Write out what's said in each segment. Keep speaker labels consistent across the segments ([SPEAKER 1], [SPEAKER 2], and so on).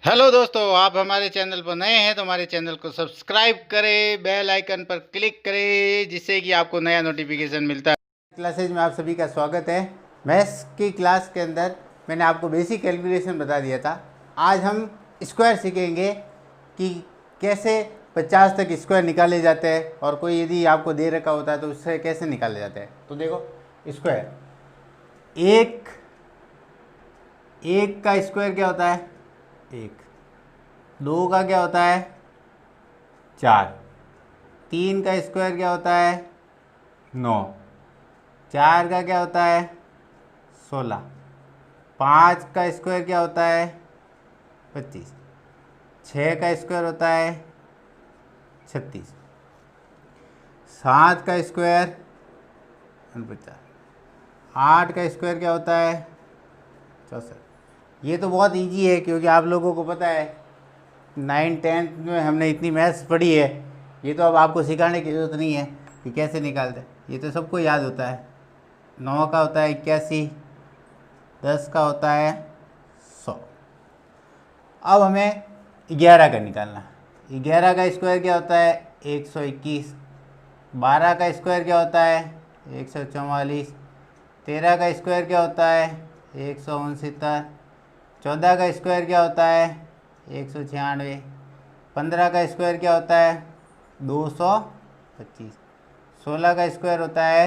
[SPEAKER 1] Hello दोस्तों, आप हमारे चैनल पर नए हैं तो हमारे चैनल को सब्सक्राइब करें, बेल आइकन पर क्लिक करें जिससे कि आपको नया नोटिफिकेशन मिलता है। क्लासेज में आप सभी का स्वागत है। मैथ्स की क्लास के अंदर मैंने आपको बेसिक कैलकुलेशन बता दिया था। आज हम स्क्वायर सीखेंगे कि कैसे 50 तक स्क्वायर निकाले जाते हैं और कोई यदि आपको दे रखा होता है तो उससे कैसे निकाले जाते हैं। तो देखो, स्क्वायर एक का स्क्वायर क्या होता है? एक। दो का क्या होता है? चार। तीन का स्क्वायर क्या होता है? 9। चार का क्या होता है? 16। पाँच का स्क्वायर क्या होता है? 25। छः का स्क्वायर होता है 36। सात का स्क्वायर 49। आठ का स्क्वायर क्या होता है? 64। ये तो बहुत इजी है क्योंकि आप लोगों को पता है 9th-10th में हमने इतनी मैथ्स पढ़ी है। ये तो अब आपको सिखाने की ज़रूरत नहीं है कि कैसे निकालते, ये तो सबको याद होता है। 9 का होता है 81, 10 का होता है 100। अब हमें 11 का निकालना। 11 का स्क्वायर क्या होता है? 121। 12 का स्क्वायर क्या होता है? 144। 13 का स्क्वायर क्या होता है? 169। 14 का स्क्वायर क्या होता है? 196। 15 का स्क्वायर क्या होता है? 225। 16 का स्क्वायर होता है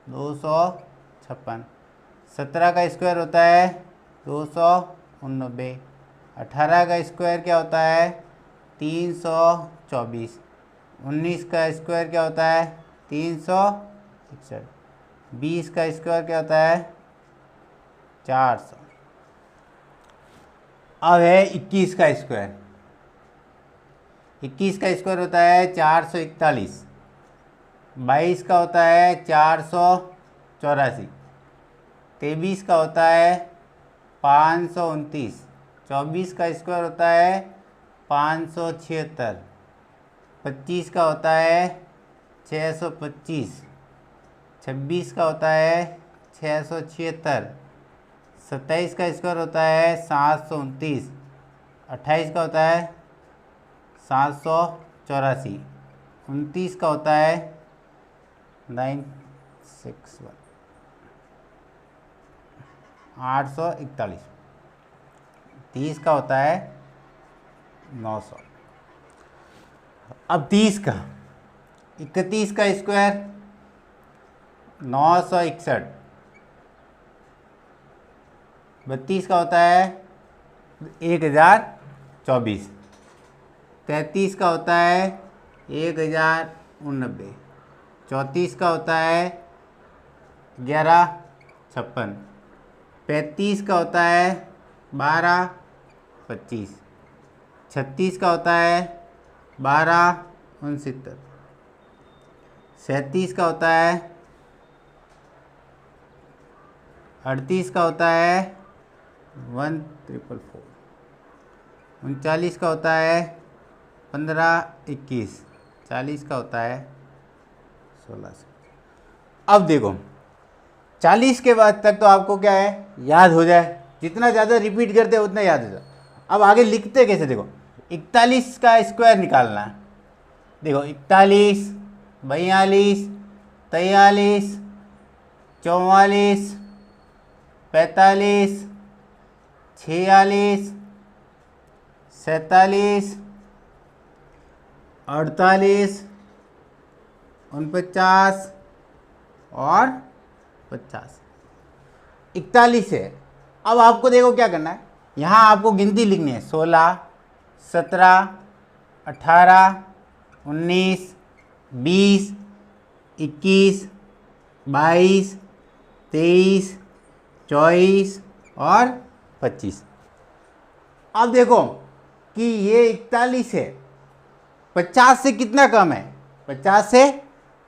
[SPEAKER 1] 256। 17 का स्क्वायर होता है 289। 18 का स्क्वायर क्या होता है? 324। 19 का स्क्वायर क्या होता है? 361। 20 का स्क्वायर क्या होता है? 400। अब है 21 का स्क्वायर। 21 का स्क्वायर होता है 441। 22 का होता है 484। 23 का होता है 529। 24 का स्क्वायर होता है 576। 25 का होता है 625। 26 का होता है 676। 27 का स्क्वायर होता है 729। 28 का होता है 784। 29 का होता है 961 841। 30 का होता है 900। अब 30 का 31 का स्क्वायर 961। 32 का होता है 1024। 33 का होता है 1089। 34 का होता है 1156। 35 का होता है 1225। 36 का होता है 1269। 37 का होता है 38 का होता है 1444। 39 का होता है 1521। 40 का होता है 1600। अब देखो, 40 के बाद तक तो आपको क्या है, याद हो जाए। जितना ज़्यादा रिपीट करते हैं उतना याद हो जाए। अब आगे लिखते कैसे? देखो, 41 का स्क्वायर निकालना है। देखो, 41, 42, 43, 44, 45, 46, 47, 48, 49 और 50। 41 है। अब आपको देखो क्या करना है, यहाँ आपको गिनती लिखनी है। 16, 17, 18, 19, 20, 21, 22, 23, 24 और 25। अब देखो कि ये 41 है, 50 से कितना कम है? 50 से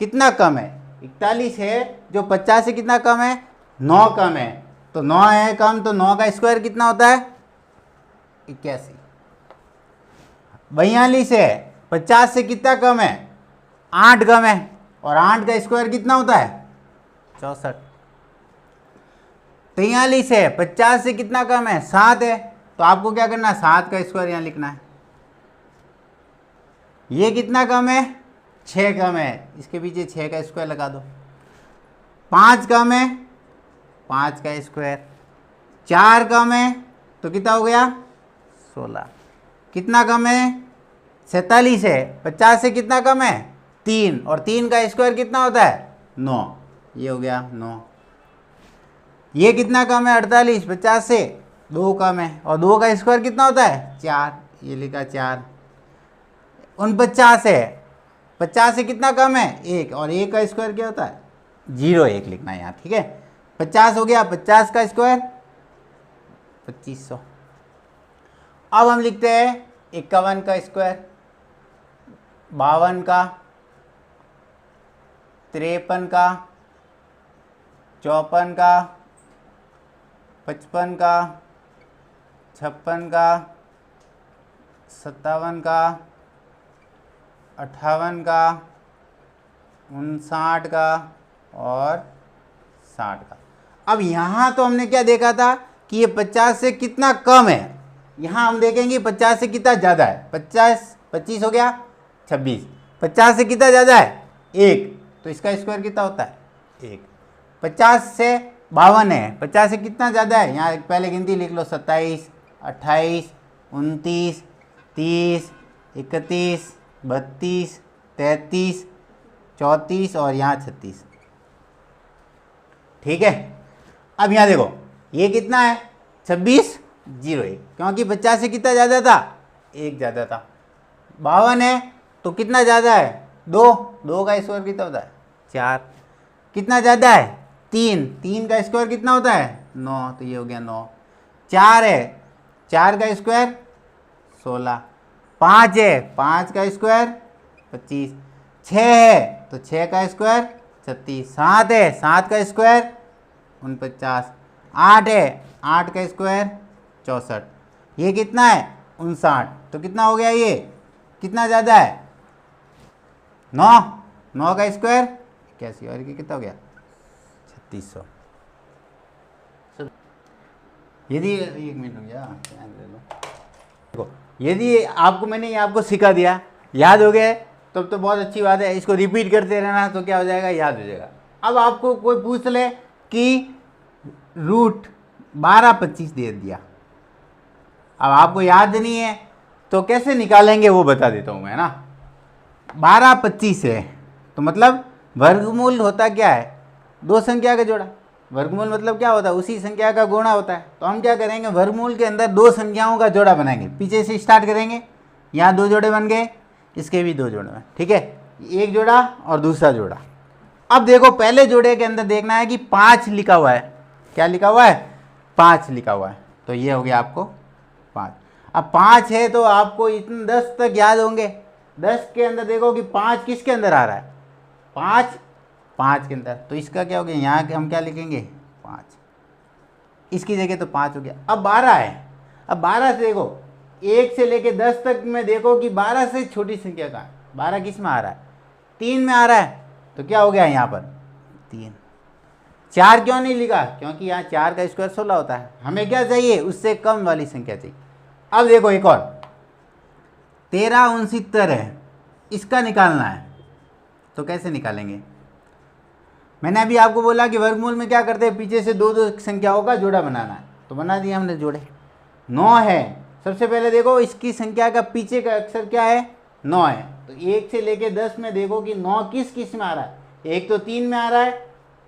[SPEAKER 1] कितना कम है? 41 है जो 50 से कितना कम है? 9 कम है। तो 9 है कम, तो 9 का स्क्वायर कितना होता है? 81। 42 है, 50 से कितना कम है? 8 कम है। और 8 का स्क्वायर कितना होता है? 64। 43 है, 50 से कितना कम है? 7 है। तो आपको क्या करना है, 7 का स्क्वायर यहाँ लिखना है। ये कितना कम है, 6 कम है, इसके पीछे 6 का स्क्वायर लगा दो। 5 कम है, 5 का स्क्वायर। 4 कम है तो कितना हो गया, 16। कितना कम है, 47 है। 50 से कितना कम है, 3, और 3 का स्क्वायर कितना होता है, 9। ये हो गया 9। ये कितना कम है, 48। 50 से 2 कम है, और 2 का स्क्वायर कितना होता है, 4। ये लिखा 4। 49 है। 50 से कितना कम है, 1, और 1 का स्क्वायर क्या होता है, 0। 1 लिखना है यहाँ, ठीक है। 50 हो गया, 50 का स्क्वायर 2500। अब हम लिखते हैं 51 का स्क्वायर, 52 का, 53 का, 54 का, 55 का, 56 का, 57 का, 58 का, 59 का और 60 का। अब यहाँ तो हमने क्या देखा था कि ये 50 से कितना कम है, यहाँ हम देखेंगे 50 से कितना ज़्यादा है। 25 हो गया 26। 50 से कितना ज़्यादा है, 1, तो इसका स्क्वायर कितना होता है, 1। 50 से 52 है। 50 से कितना ज़्यादा है, यहाँ पहले गिनती लिख लो, 27, 28, 29, 30, 31, 32, 33, 34 और यहाँ 36। ठीक है। अब यहाँ देखो ये कितना है, 26, 0, 1, क्योंकि 50 से कितना ज़्यादा था, 1 ज़्यादा था। 52 है तो कितना ज़्यादा है, 2, 2 का स्क्वायर कितना होता है, 4। कितना ज़्यादा है, 3, 3 का स्क्वायर कितना होता है, 9, तो ये हो गया 9। 4 है, 4 का स्क्वायर 16। 5 है, 5 का स्क्वायर 25। 6 है तो 6 का स्क्वायर 36। 7 है, 7 का स्क्वायर 49। 8 है, 8 का स्क्वायर 64। ये कितना है, 59, तो कितना हो गया, ये कितना ज़्यादा है, 9, 9 का स्क्वायर 81, और ये कितना हो गया, 3600। यदि एक मिनट हो गया, ध्यान ले लो। देखो यदि आपको मैंने ये आपको सिखा दिया, याद हो गया, तब तो बहुत अच्छी बात है। इसको रिपीट करते रहना तो क्या हो जाएगा, याद हो जाएगा। अब आपको कोई पूछ ले कि रूट 12 25 दे दिया, अब आपको याद नहीं है तो कैसे निकालेंगे वो बता देता हूँ मैं ना। 12 25 है तो मतलब वर्गमूल होता क्या है, दो संख्या का जोड़ा। वर्गमूल मतलब क्या होता है, उसी संख्या का गुणा होता है। तो हम क्या करेंगे, वर्गमूल के अंदर दो संख्याओं का जोड़ा बनाएंगे। पीछे से स्टार्ट करेंगे, यहाँ 2 जोड़े बन गए, इसके भी 2 जोड़े बन, ठीक है, एक जोड़ा और दूसरा जोड़ा। अब देखो पहले जोड़े के अंदर देखना है कि 5 लिखा हुआ है। क्या लिखा हुआ है, 5 लिखा हुआ है, तो ये हो गया आपको 5। अब 5 है तो आपको इतने 10 तक याद होंगे। 10 के अंदर देखो कि 5 किसके अंदर आ रहा है, 5 के अंदर, तो इसका क्या हो गया, यहाँ हम क्या लिखेंगे, 5, इसकी जगह तो 5 हो गया। अब 12 है, अब 12 से देखो 1 से लेके 10 तक में देखो कि 12 से छोटी संख्या का 12 किस में आ रहा है, 3 में आ रहा है, तो क्या हो गया यहाँ पर 3। 4 क्यों नहीं लिखा, क्योंकि यहाँ 4 का स्क्वायर 16 होता है। हमें क्या चाहिए, उससे कम वाली संख्या चाहिए। अब देखो एक और 13 69 है, इसका निकालना है, तो कैसे निकालेंगे। मैंने अभी आपको बोला कि वर्गमूल में क्या करते हैं, पीछे से 2 संख्याओं का जोड़ा बनाना है, तो बना दिया हमने जोड़े। 9 है, सबसे पहले देखो इसकी संख्या का पीछे का अक्षर क्या है, 9 है, तो 1 से लेके 10 में देखो कि 9 किस में आ रहा है। एक तो 3 में आ रहा है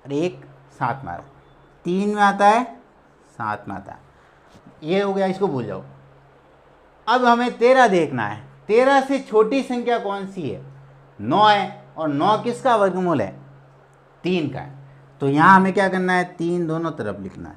[SPEAKER 1] और एक 7 में आ रहा है। 3 में आता है, 7 में आता है, ये हो गया, इसको भूल जाओ। अब हमें 13 देखना है। 13 से छोटी संख्या कौन सी है, 9 है, और 9 किसका वर्गमूल है, 3 का है, तो यहाँ हमें क्या करना है, 3 दोनों तरफ लिखना है।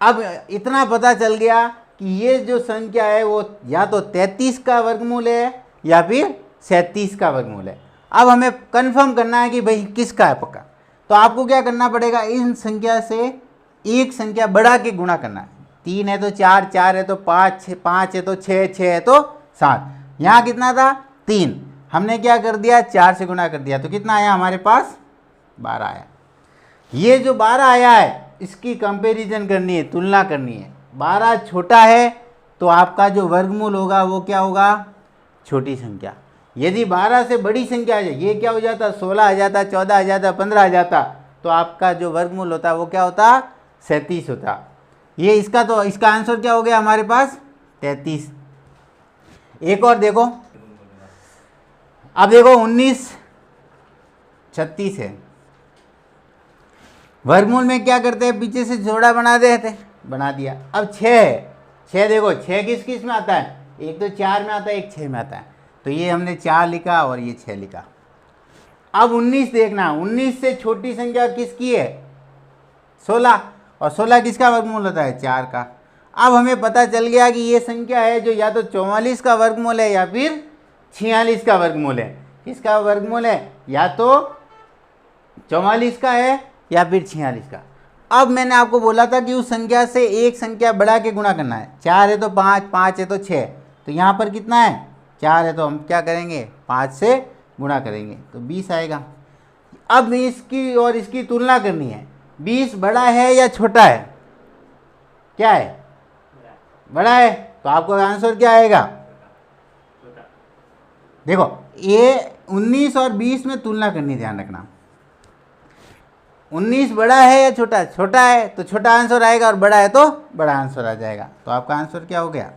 [SPEAKER 1] अब इतना पता चल गया कि ये जो संख्या है वो या तो 33 का वर्गमूल है या फिर 37 का वर्गमूल है। अब हमें कंफर्म करना है कि भाई किसका है पक्का, तो आपको क्या करना पड़ेगा, इन संख्या से एक संख्या बढ़ा के गुणा करना है। 3 है तो 4, 4 है तो 5, 5 है तो 6, 6 है तो 7। यहाँ कितना था, 3, हमने क्या कर दिया, 4 से गुणा कर दिया, तो कितना आया हमारे पास, 12 आया। ये जो 12 आया है इसकी कंपैरिजन करनी है, तुलना करनी है। 12 छोटा है तो आपका जो वर्गमूल होगा वो क्या होगा, छोटी संख्या। यदि 12 से बड़ी संख्या आ जाए, ये क्या हो जाता, 16 आ जाता, 14 आ जाता, 15 आ जाता, तो आपका जो वर्गमूल होता वो क्या होता, 37 होता। ये इसका, तो इसका आंसर क्या हो गया हमारे पास, 33। एक और देखो, अब देखो 19 36 है, वर्गमूल में क्या करते हैं, पीछे से जोड़ा बना देते, बना दिया। अब 6 है, 6 देखो 6 किस किस में आता है, एक तो 4 में आता है, एक 6 में आता है, तो ये हमने 4 लिखा और ये 6 लिखा। अब 19 देखना, 19 से छोटी संख्या किसकी है, 16, और 16 किसका वर्गमूल होता है, 4 का। अब हमें पता चल गया कि ये संख्या है जो या तो 44 का वर्गमूल है या फिर 46 का वर्गमूल है। किसका वर्गमूल है, या तो 44 का है या फिर 46 का। अब मैंने आपको बोला था कि उस संख्या से एक संख्या बढ़ा के गुणा करना है, 4 है तो 5, 5 है तो 6, तो यहाँ पर कितना है, 4 है तो हम क्या करेंगे, 5 से गुणा करेंगे तो 20 आएगा। अब इसकी और इसकी तुलना करनी है, 20 बड़ा है या छोटा है, क्या है, बड़ा है, तो आपको आंसर क्या आएगा, देखो ये 19 और 20 में तुलना करनी, ध्यान रखना, 19 बड़ा है या छोटा, छोटा है तो छोटा आंसर आएगा और बड़ा है तो बड़ा आंसर आ जाएगा। तो आपका आंसर क्या हो गया,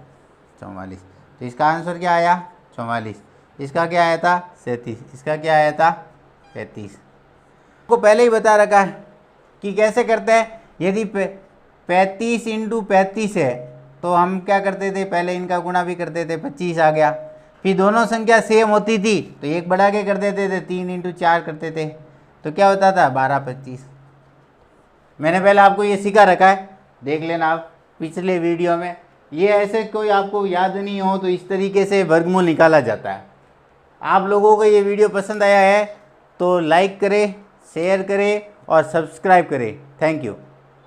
[SPEAKER 1] 44। तो इसका आंसर क्या आया, 44। इसका क्या आया था, 37। इसका क्या आया था, 35। को पहले ही बता रखा है कि कैसे करते हैं। यदि 35 × 35 है तो हम क्या करते थे, पहले इनका गुणा भी करते थे, 25 आ गया। फिर दोनों संख्या सेम होती थी तो एक बढ़ा के कर देते थे, 3 × 4 करते थे, तो क्या होता था, 12 25। मैंने पहले आपको ये सिखा रखा है, देख लेना आप पिछले वीडियो में। ये ऐसे कोई आपको याद नहीं हो तो इस तरीके से वर्गमूल निकाला जाता है। आप लोगों को ये वीडियो पसंद आया है तो लाइक करें, शेयर करें और सब्सक्राइब करें। Thank you.